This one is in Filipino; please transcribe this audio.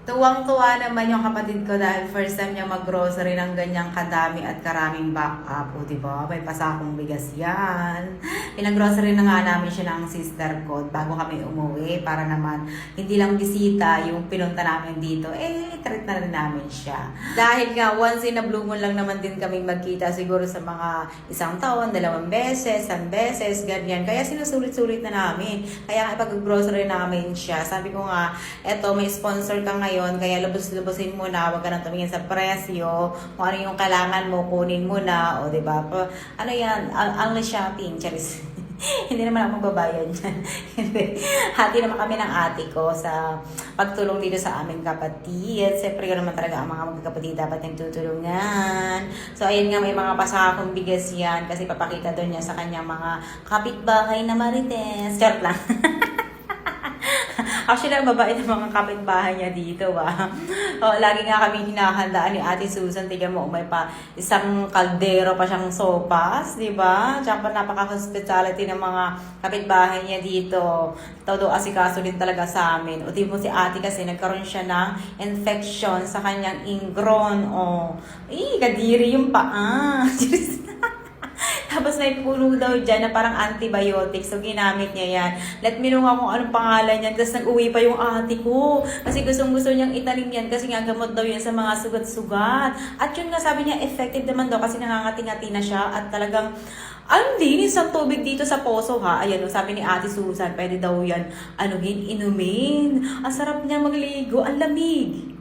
Tuwang-tuwa naman yung kapatid ko dahil first time niya mag-grocery ng ganyang kadami at karaming backup. O, diba? May pasakong bigas yan. Pinag-grocery na nga namin siya ng sister ko bago kami umuwi para naman hindi lang bisita yung pinunta namin dito. Treat na rin namin siya. Dahil nga, once in a blue moon lang naman din kami magkita siguro sa mga isang taon, 2 beses, 1 beses, ganyan. Kaya sinusulit-sulit na namin. Kaya nga ipag-grocery namin siya. Sabi ko nga, eto, may sponsor ka ngayon, kaya lubos-lubosin mo na, huwag ka nang tumingin sa presyo, kung ano yung kailangan mo, kunin mo na, o diba? Ano yan, online shopping, charis. Hindi naman ako magbabayad yan. Hati naman kami ng ate ko sa pagtulong dito sa aming kapatid. Siyempre yun naman talaga ang mga magkakapatid dapat nagtutulungan. So ayun nga, may mga pasakong bigas yan kasi papakita doon niya sa kanyang mga kapitbahay na marites. Charot lang. Actually, ang babae ng mga kapitbahay niya dito, lagi nga kami hinahandaan ni Ate Susan. Tignan mo, may pa isang kaldero pa siyang sopas, di ba? Tsaka pa napaka-hospitality ng mga kapitbahay niya dito. Todo asikaso din talaga sa amin. O di mo si Ate kasi nagkaroon siya ng infection sa kanyang ingron. Kadiri yung paa. Tapos may puno daw dyan na parang antibiotics. So, ginamit niya yan. Let me know nga kung anong pangalan niyan. Tapos nag-uwi pa yung ate ko. Kasi gustong-gusto niyang itanim yan. Kasi nga gamot daw yan sa mga sugat-sugat. At yun nga sabi niya, effective naman daw kasi nangangati-ngati na siya. At talagang, ang linis ang tubig dito sa poso ha. Ayan, sabi ni Ate Susan, pwede daw yan, inumin. Ang sarap niya magligo. Ang lamig.